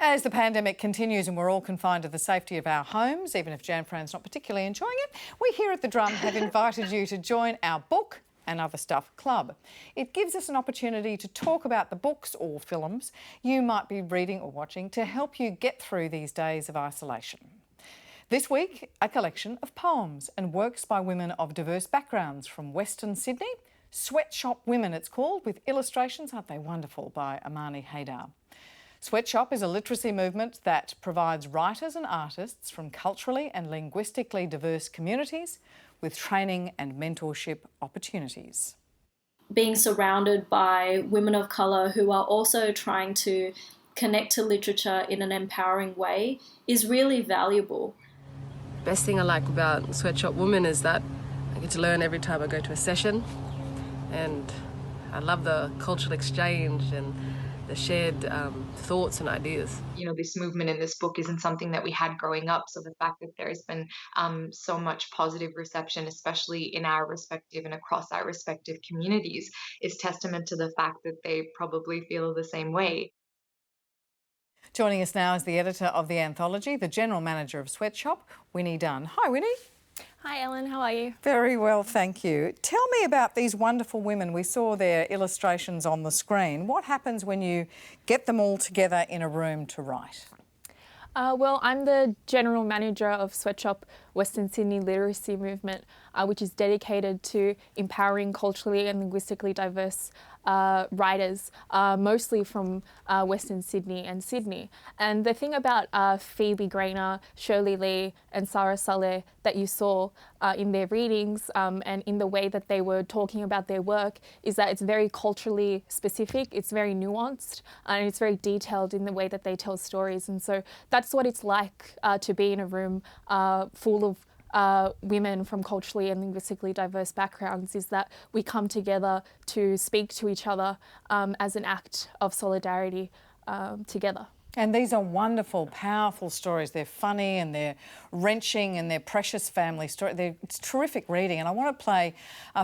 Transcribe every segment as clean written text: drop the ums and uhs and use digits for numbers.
As the pandemic continues and we're all confined to the safety of our homes, even if Jan Fran's not particularly enjoying it, we here at The Drum have invited you to join our Book and Other Stuff Club. It gives us an opportunity to talk about the books or films you might be reading or watching to help you get through these days of isolation. This week, a collection of poems and works by women of diverse backgrounds from Western Sydney. Sweatshop Women it's called, with illustrations, aren't they wonderful, by Amani Haydar. Sweatshop is a literacy movement that provides writers and artists from culturally and linguistically diverse communities with training and mentorship opportunities. Being surrounded by women of colour who are also trying to connect to literature in an empowering way is really valuable. Best thing I like about Sweatshop Women is that I get to learn every time I go to a session, and I love the cultural exchange and the shared thoughts and ideas. You know, this movement in this book isn't something that we had growing up, so the fact that there's been so much positive reception, especially in our respective and across our respective communities, is testament to the fact that they probably feel the same way. Joining us now is the editor of the anthology, the general manager of Sweatshop, Winnie Dunn. Hi, Winnie. Hi, Ellen. How are you? Very well, thank you. Tell me about these wonderful women. We saw their illustrations on the screen. What happens when you get them all together in a room to write? Well, I'm the general manager of Sweatshop Western Sydney Literacy Movement, which is dedicated to empowering culturally and linguistically diverse writers, mostly from Western Sydney and Sydney. And the thing about Phoebe Grainer, Shirley Lee and Sara Saleh that you saw in their readings and in the way that they were talking about their work is that it's very culturally specific, it's very nuanced, and it's very detailed in the way that they tell stories. And so that's what it's like to be in a room full of women from culturally and linguistically diverse backgrounds, is that we come together to speak to each other as an act of solidarity together. And these are wonderful, powerful stories. They're funny and they're wrenching and they're precious family stories. It's terrific reading. And I want to play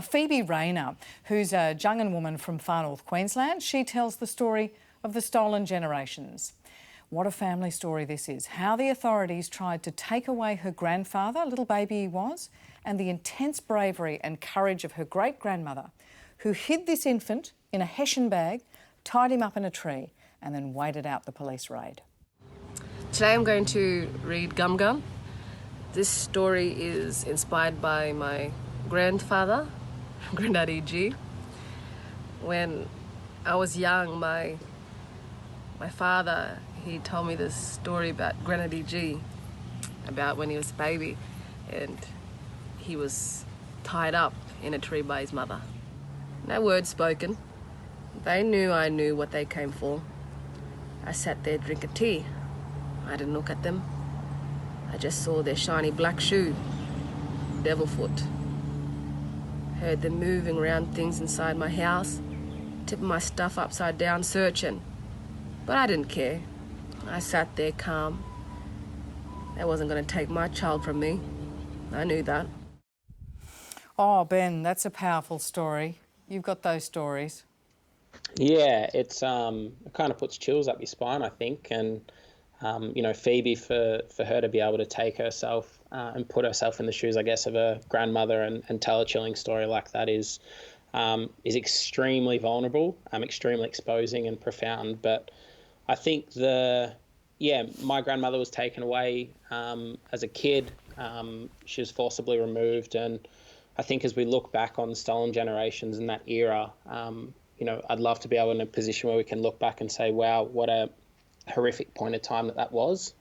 Phoebe Grainer, who's a Jungan woman from far north Queensland. She tells the story of the stolen generations. What a family story this is. How the authorities tried to take away her grandfather, little baby he was, and the intense bravery and courage of her great-grandmother, who hid this infant in a hessian bag, tied him up in a tree, and then waited out the police raid. Today I'm going to read Gum Gum. This story is inspired by my grandfather, Granddaddy G. When I was young, my father, he told me this story about Granddaddy G, about when he was a baby and he was tied up in a tree by his mother. No words spoken. They knew I knew what they came for. I sat there drinking tea. I didn't look at them. I just saw their shiny black shoe, devil foot. Heard them moving around things inside my house, tipping my stuff upside down, searching. But I didn't care. I sat there calm. They wasn't going to take my child from me. I knew that. Oh, Ben, that's a powerful story. You've got those stories. Yeah, it kind of puts chills up your spine, I think. And, you know, Phoebe, for her to be able to take herself and put herself in the shoes, I guess, of her grandmother and tell a chilling story like that is extremely vulnerable, extremely exposing and profound. But I think my grandmother was taken away as a kid. She was forcibly removed. And I think as we look back on the stolen generations in that era, you know, I'd love to be able in a position where we can look back and say, wow, what a horrific point of time that was.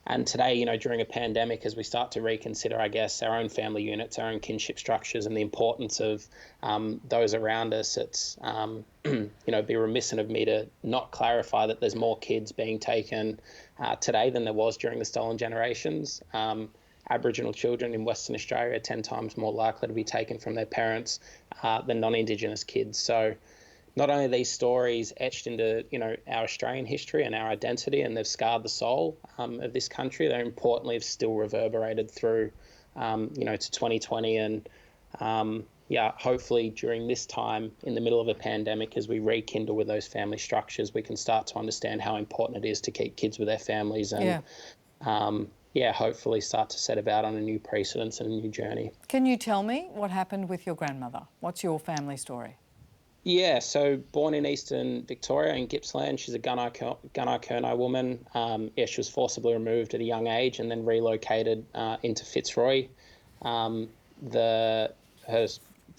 And today, you know, during a pandemic, as we start to reconsider, I guess, our own family units, our own kinship structures and the importance of those around us, it's, you know, be remiss of me to not clarify that there's more kids being taken today than there was during the stolen generations. Aboriginal children in Western Australia are 10 times more likely to be taken from their parents than non-Indigenous kids. So not only are these stories etched into, you know, our Australian history and our identity, and they've scarred the soul of this country, they importantly have still reverberated through, you know, to 2020 and yeah, hopefully during this time in the middle of a pandemic, as we rekindle with those family structures, we can start to understand how important it is to keep kids with their families and, hopefully start to set about on a new precedence and a new journey. Can you tell me what happened with your grandmother? What's your family story? Yeah, so born in Eastern Victoria in Gippsland, she's a Gunai woman. She was forcibly removed at a young age and then relocated into Fitzroy.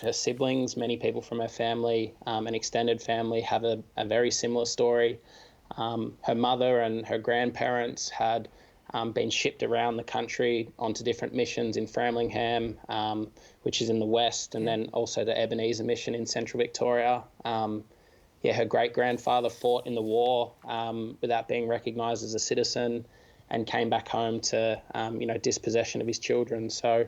Her siblings, many people from her family, an extended family, have a very similar story. Her mother and her grandparents had been shipped around the country onto different missions in Framlingham, which is in the west, and then also the Ebenezer mission in central Victoria. Her great-grandfather fought in the war without being recognised as a citizen and came back home to, dispossession of his children. So,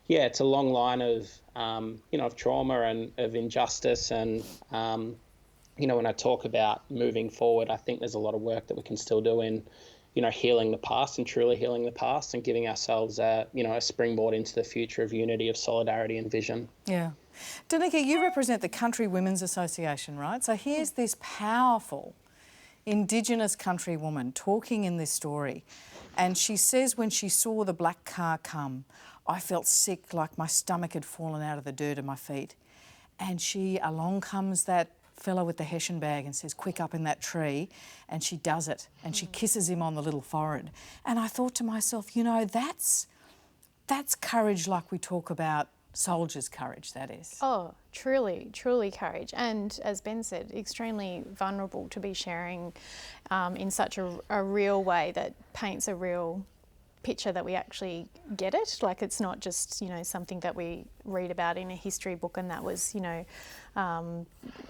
yeah, it's a long line of, of trauma and of injustice. And, when I talk about moving forward, I think there's a lot of work that we can still do in, healing the past and truly healing the past and giving ourselves a springboard into the future of unity, of solidarity and vision. Yeah. Danica, you represent the Country Women's Association, right? So here's this powerful Indigenous country woman talking in this story, and she says when she saw the black car come, I felt sick, like my stomach had fallen out of the dirt of my feet. And along comes that fella with the Hessian bag and says, quick, up in that tree, and she does it, and she kisses him on the little forehead. And I thought to myself, that's courage like we talk about soldiers' courage, that is. Oh, truly, truly courage. And as Ben said, extremely vulnerable to be sharing in such a real way that paints a real picture that we actually get it. Like, it's not just, something that we read about in a history book and that was,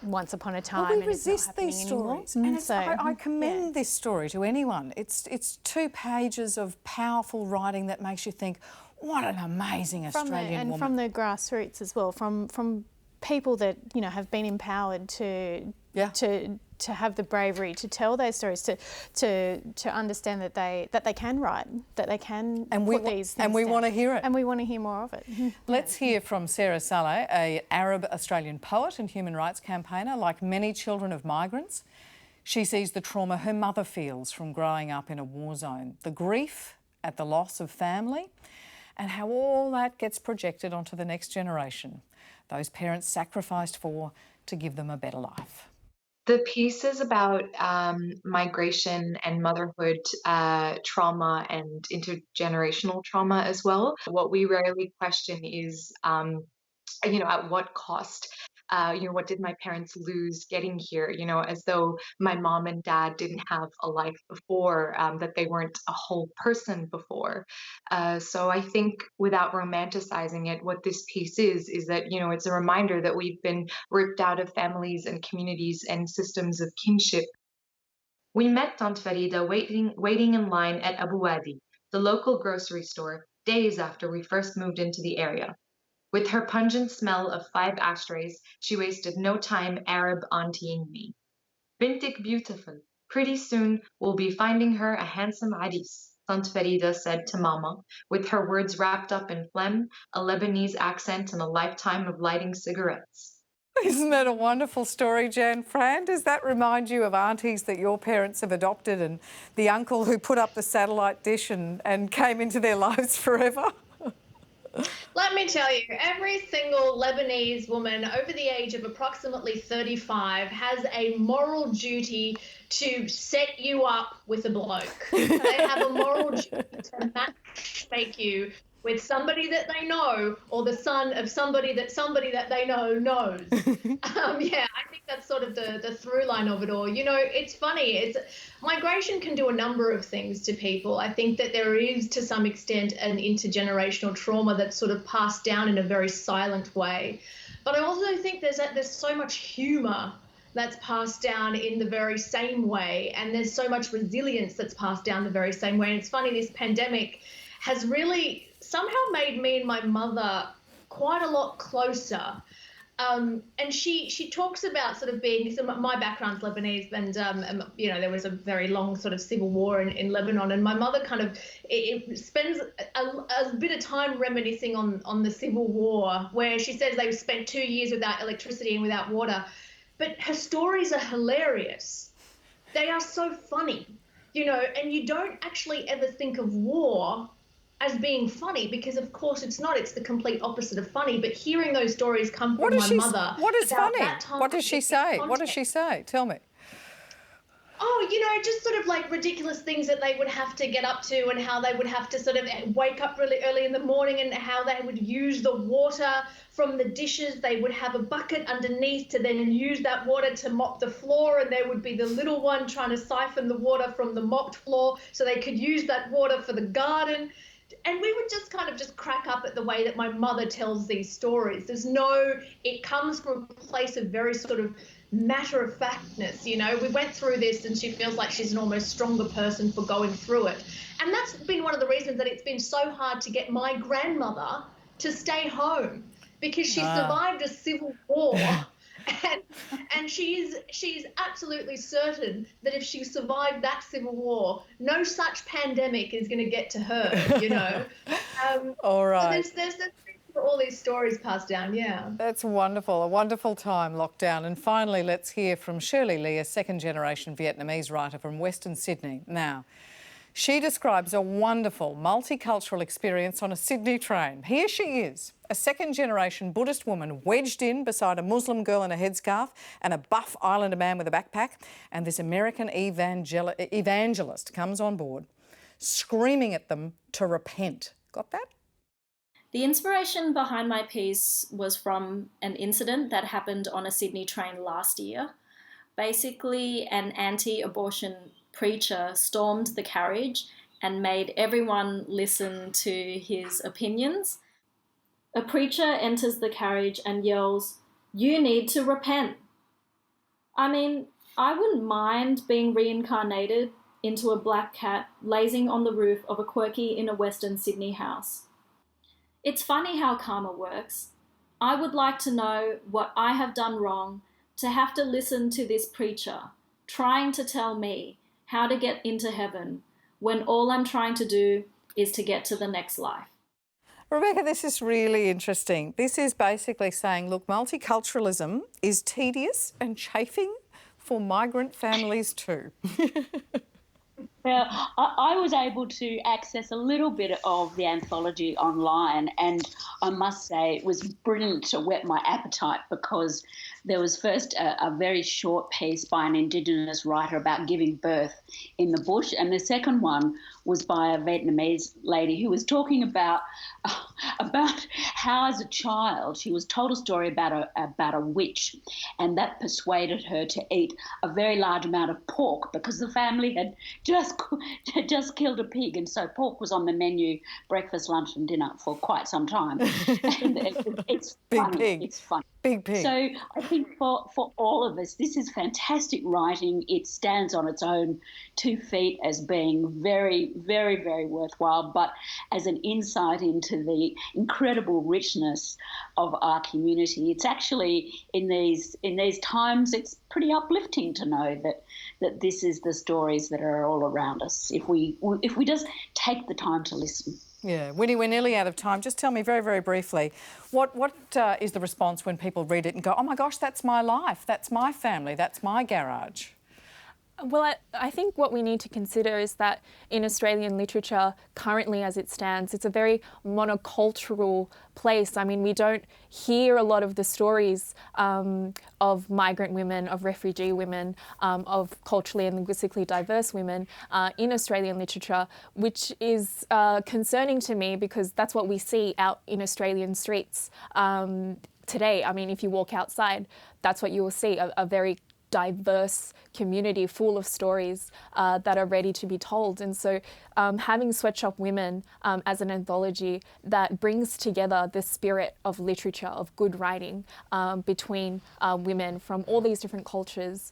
once upon a time. Well, we and resist it's not these anymore. stories. And I commend this story to anyone. It's 2 pages of powerful writing that makes you think, what an amazing Australian woman. And from the grassroots as well, from people that, have been empowered to have the bravery to tell those stories, to understand that they can write, that they can put these things and we down. want to hear it. And we want to hear more of it. Let's hear from Sara Saleh, an Arab Australian poet and human rights campaigner. Like many children of migrants, she sees the trauma her mother feels from growing up in a war zone, the grief at the loss of family, and how all that gets projected onto the next generation, those parents sacrificed to give them a better life. The piece is about migration and motherhood trauma and intergenerational trauma as well. What we rarely question is, at what cost? What did my parents lose getting here? As though my mom and dad didn't have a life before, that they weren't a whole person before. So I think without romanticizing it, what this piece is that, it's a reminder that we've been ripped out of families and communities and systems of kinship. We met Aunt Farida waiting in line at Abu Wadi, the local grocery store, days after we first moved into the area. With her pungent smell of 5 ashtrays, she wasted no time Arab auntieing me. Bintik beautiful. Pretty soon we'll be finding her a handsome hadis, Aunt Farida said to Mama, with her words wrapped up in phlegm, a Lebanese accent, and a lifetime of lighting cigarettes. Isn't that a wonderful story, Jan Fran? Does that remind you of aunties that your parents have adopted and the uncle who put up the satellite dish and came into their lives forever? Let me tell you, every single Lebanese woman over the age of approximately 35 has a moral duty to set you up with a bloke. They have a moral duty to matchmake you with somebody that they know, or the son of somebody that they know knows. I think that's sort of the through line of it all. It's funny. Migration can do a number of things to people. I think that there is, to some extent, an intergenerational trauma that's sort of passed down in a very silent way. But I also think there's so much humour that's passed down in the very same way, and there's so much resilience that's passed down the very same way. And it's funny, this pandemic has really somehow made me and my mother quite a lot closer. And she talks about sort of being, so my background's Lebanese, and you know, there was a very long sort of civil war in Lebanon, and my mother kind of it spends a bit of time reminiscing on the civil war, where she says they spent 2 years without electricity and without water, but her stories are hilarious. They are so funny, you know, and you don't actually ever think of war as being funny, because of course it's not. It's the complete opposite of funny. But hearing those stories come from my mother, what is about funny? that time, What does she say? What does context. she say? Tell me. Oh, you know, just sort of like ridiculous things that they would have to get up to, and how they would have to sort of wake up really early in the morning, and how they would use the water from the dishes. They would have a bucket underneath to then use that water to mop the floor, and there would be the little one trying to siphon the water from the mopped floor so they could use that water for the garden. And we would just kind of just crack up at the way that my mother tells these stories. It comes from a place of very sort of matter-of-factness, you know. We went through this, and she feels like she's an almost stronger person for going through it. And that's been one of the reasons that it's been so hard to get my grandmother to stay home, because she survived a civil war. And she's absolutely certain that if she survived that civil war, no such pandemic is going to get to her, you know. All right. So there's all these stories passed down, yeah. That's wonderful, a wonderful time, lockdown. And finally, let's hear from Shirley Lee, a second-generation Vietnamese writer from Western Sydney. Now, she describes a wonderful multicultural experience on a Sydney train. Here she is, a second-generation Buddhist woman wedged in beside a Muslim girl in a headscarf and a buff Islander man with a backpack, and this American evangelist comes on board, screaming at them to repent. Got that? The inspiration behind my piece was from an incident that happened on a Sydney train last year. Basically, an anti-abortion preacher stormed the carriage and made everyone listen to his opinions. A preacher enters the carriage and yells, "You need to repent." I mean, I wouldn't mind being reincarnated into a black cat lazing on the roof of a quirky inner Western Sydney house. It's funny how karma works. I would like to know what I have done wrong to have to listen to this preacher trying to tell me how to get into heaven when all I'm trying to do is to get to the next life. Rebecca, this is really interesting. This is basically saying, look, multiculturalism is tedious and chafing for migrant families too. Well, I was able to access a little bit of the anthology online, and I must say it was brilliant to whet my appetite, because there was first a very short piece by an Indigenous writer about giving birth in the bush, and the second one was by a Vietnamese lady who was talking about how, as a child, she was told a story about a witch, and that persuaded her to eat a very large amount of pork because the family had just killed a pig, and so pork was on the menu, breakfast, lunch, and dinner for quite some time. And it's funny. Pig. It's funny. Big pig. So I think for all of us, this is fantastic writing. It stands on its own 2 feet as being very, very, very worthwhile, but as an insight into the incredible richness of our community, it's actually in these times, it's pretty uplifting to know that this is the stories that are all around us if we just take the time to listen. Yeah, Winnie, we're nearly out of time. Just tell me very, very briefly, what is the response when people read it and go, oh my gosh, that's my life, that's my family, that's my garage? Well, I think what we need to consider is that in Australian literature, currently as it stands, it's a very monocultural place. I mean, we don't hear a lot of the stories of migrant women, of refugee women, of culturally and linguistically diverse women in Australian literature, which is concerning to me, because that's what we see out in Australian streets today. I mean, if you walk outside, that's what you will see, a very diverse community full of stories that are ready to be told. And so having Sweatshop Women as an anthology that brings together the spirit of literature, of good writing between women from all these different cultures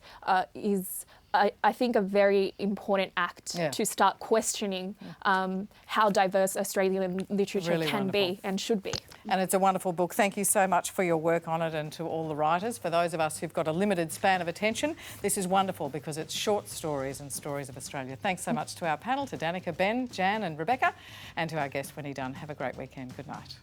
is I think, a very important act Yeah. to start questioning how diverse Australian literature Really can wonderful. be and should be. And it's a wonderful book. Thank you so much for your work on it, and to all the writers. For those of us who've got a limited span of attention, this is wonderful because it's short stories and stories of Australia. Thanks so much to our panel, to Danica, Ben, Jan and Rebecca, and to our guest Winnie Dunn. Have a great weekend. Good night.